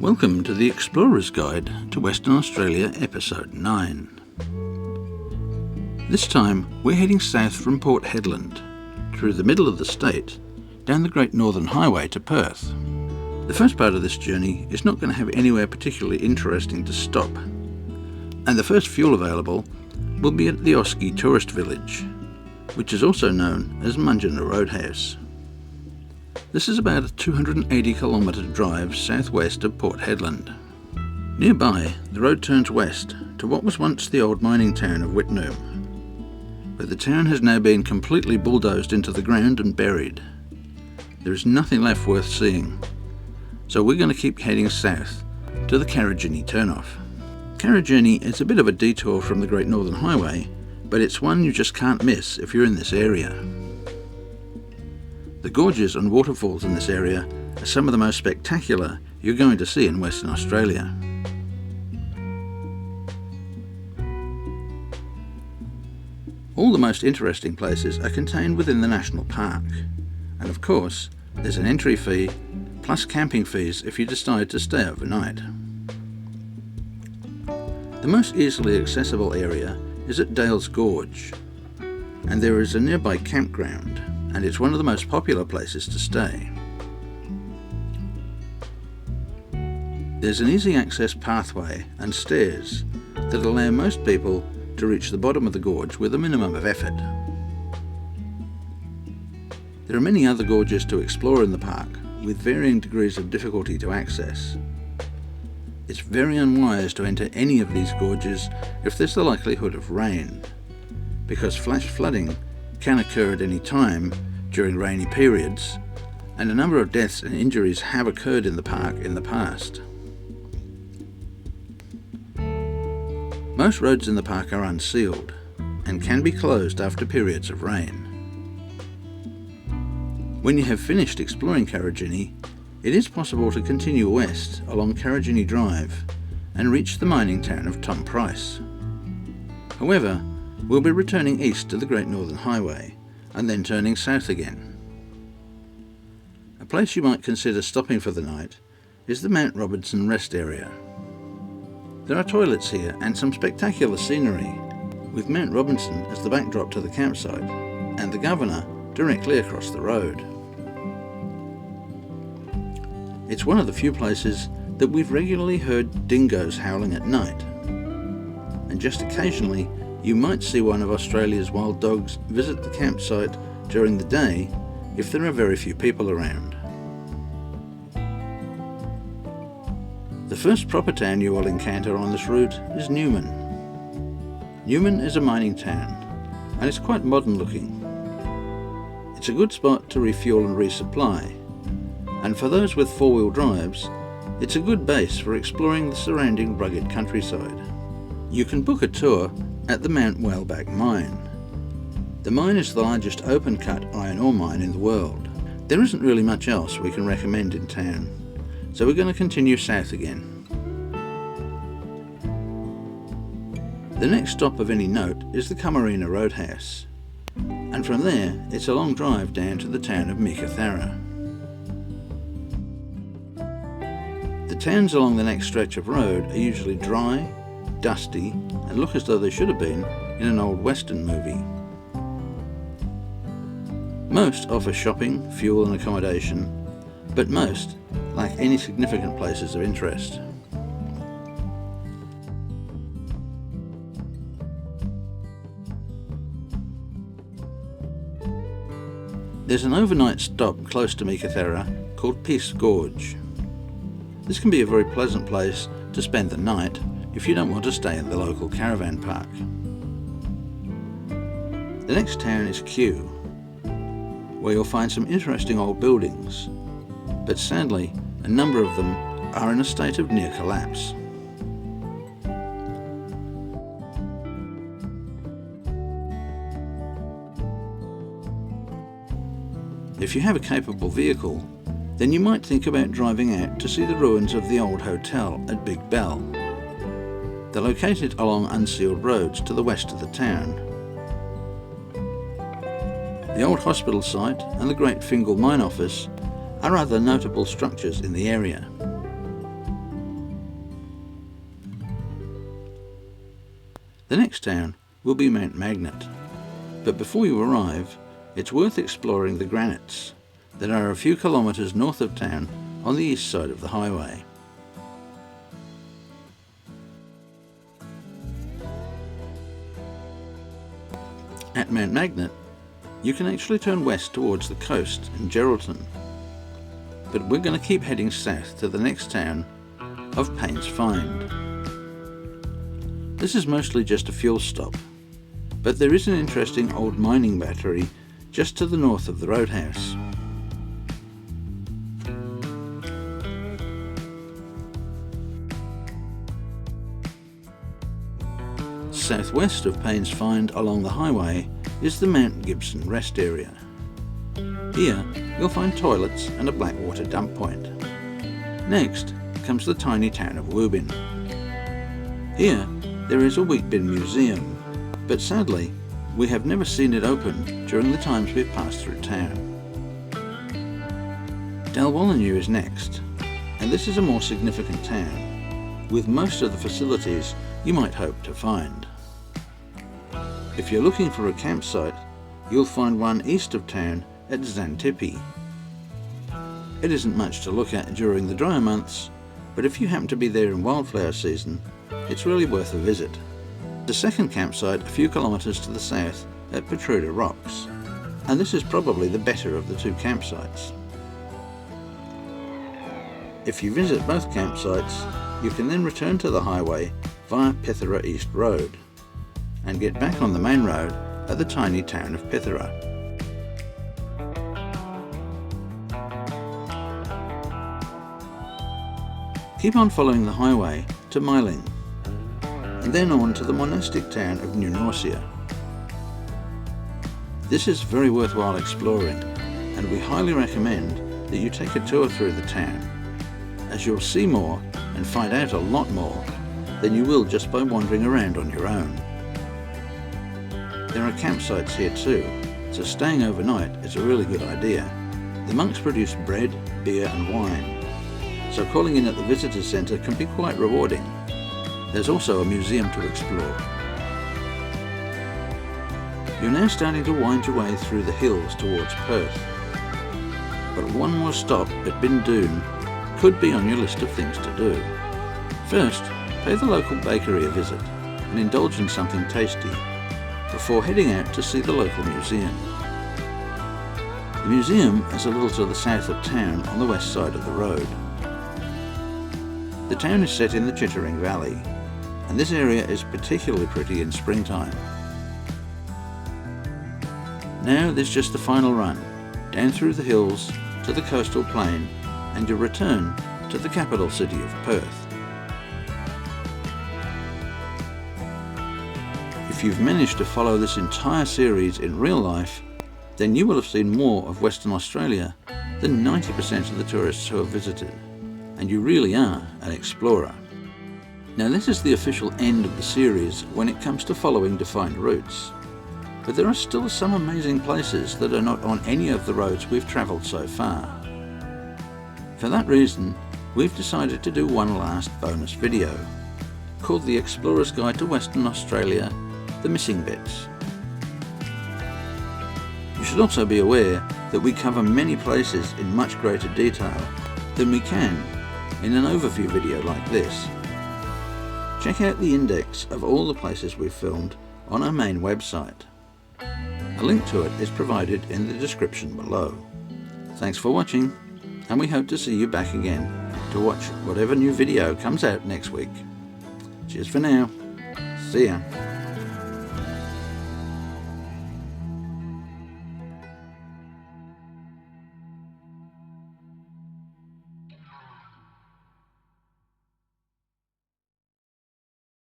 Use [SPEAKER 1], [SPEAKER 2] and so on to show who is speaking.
[SPEAKER 1] Welcome to the Explorer's Guide to Western Australia, Episode 9. This time we're heading south from Port Hedland, through the middle of the state, down the Great Northern Highway to Perth. The first part of this journey is not going to have anywhere particularly interesting to stop, and the first fuel available will be at the Oski Tourist Village, which is also known as Mungina Roadhouse. This is about a 280 kilometre drive southwest of Port Hedland. Nearby, the road turns west to what was once the old mining town of Whitnoom, but the town has now been completely bulldozed into the ground and buried. There is nothing left worth seeing, so we're going to keep heading south to the Karijini turnoff. Karijini is a bit of a detour from the Great Northern Highway, but it's one you just can't miss if you're in this area. The gorges and waterfalls in this area are some of the most spectacular you're going to see in Western Australia. All the most interesting places are contained within the national park, and of course there's an entry fee plus camping fees if you decide to stay overnight. The most easily accessible area is at Dale's Gorge, and there is a nearby campground, and it's one of the most popular places to stay. There's an easy access pathway and stairs that allow most people to reach the bottom of the gorge with a minimum of effort. There are many other gorges to explore in the park, with varying degrees of difficulty to access. It's very unwise to enter any of these gorges if there's the likelihood of rain, because flash flooding can occur at any time during rainy periods, and a number of deaths and injuries have occurred in the park in the past. Most roads in the park are unsealed and can be closed after periods of rain. When you have finished exploring Karijini, it is possible to continue west along Karijini Drive and reach the mining town of Tom Price. However, we'll be returning east to the Great Northern Highway and then turning south again. A place you might consider stopping for the night is the Mount Robinson Rest Area. There are toilets here and some spectacular scenery, with Mount Robinson as the backdrop to the campsite and the Governor directly across the road. It's one of the few places that we've regularly heard dingoes howling at night, and just occasionally you might see one of Australia's wild dogs visit the campsite during the day if there are very few people around. The first proper town you will encounter on this route is Newman. Newman is a mining town, and it's quite modern looking. It's a good spot to refuel and resupply, and for those with four-wheel drives, it's a good base for exploring the surrounding rugged countryside. You can book a tour at the Mount Whaleback mine. The mine is the largest open-cut iron ore mine in the world. There isn't really much else we can recommend in town, so we're going to continue south again. The next stop of any note is the Karijini Roadhouse, and from there it's a long drive down to the town of Meekatharra. The towns along the next stretch of road are usually dry, dusty, and look as though they should have been in an old western movie. Most offer shopping, fuel and accommodation, but most lack any significant places of interest. There's an overnight stop close to Meekatharra called Peace Gorge. This can be a very pleasant place to spend the night if you don't want to stay in the local caravan park. The next town is Kew, where you'll find some interesting old buildings, but sadly a number of them are in a state of near collapse. If you have a capable vehicle, then you might think about driving out to see the ruins of the old hotel at Big Bell. They're located along unsealed roads to the west of the town. The old hospital site and the Great Fingal Mine Office are other notable structures in the area. The next town will be Mount Magnet, but before you arrive, it's worth exploring the granites that are a few kilometres north of town on the east side of the highway. At Mount Magnet, you can actually turn west towards the coast in Geraldton, but we're going to keep heading south to the next town of Paynes Find. This is mostly just a fuel stop, but there is an interesting old mining battery just to the north of the roadhouse. Southwest of Paynes Find along the highway is the Mount Gibson rest area. Here you'll find toilets and a blackwater dump point. Next comes the tiny town of Woobin. Here there is a wheat bin museum, but sadly we have never seen it open during the times we've passed through town. Dalwallinu is next, and this is a more significant town, with most of the facilities you might hope to find. If you're looking for a campsite, you'll find one east of town at Xantippe. It isn't much to look at during the drier months, but if you happen to be there in wildflower season, it's really worth a visit. The second campsite a few kilometres to the south at Protruder Rocks, and this is probably the better of the two campsites. If you visit both campsites, you can then return to the highway via Pithera East Road and get back on the main road at the tiny town of Pithera. Keep on following the highway to Myling, and then on to the monastic town of New Norcia. This is very worthwhile exploring, and we highly recommend that you take a tour through the town, as you'll see more and find out a lot more than you will just by wandering around on your own. There are campsites here too, so staying overnight is a really good idea. The monks produce bread, beer and wine, so calling in at the visitor centre can be quite rewarding. There's also a museum to explore. You're now starting to wind your way through the hills towards Perth, but one more stop at Bindoon could be on your list of things to do. First, pay the local bakery a visit and indulge in something tasty before heading out to see the local museum. The museum is a little to the south of town on the west side of the road. The town is set in the Chittering Valley, and this area is particularly pretty in springtime. Now there's just the final run, down through the hills to the coastal plain and your return to the capital city of Perth. If you've managed to follow this entire series in real life, then you will have seen more of Western Australia than 90% of the tourists who have visited, and you really are an explorer. Now this is the official end of the series when it comes to following defined routes, but there are still some amazing places that are not on any of the roads we've travelled so far. For that reason, we've decided to do one last bonus video, called The Explorer's Guide to Western Australia, The Missing Bits. You should also be aware that we cover many places in much greater detail than we can in an overview video like this. Check out the index of all the places we've filmed on our main website. A link to it is provided in the description below. Thanks for watching, and we hope to see you back again to watch whatever new video comes out next week. Cheers for now. See ya.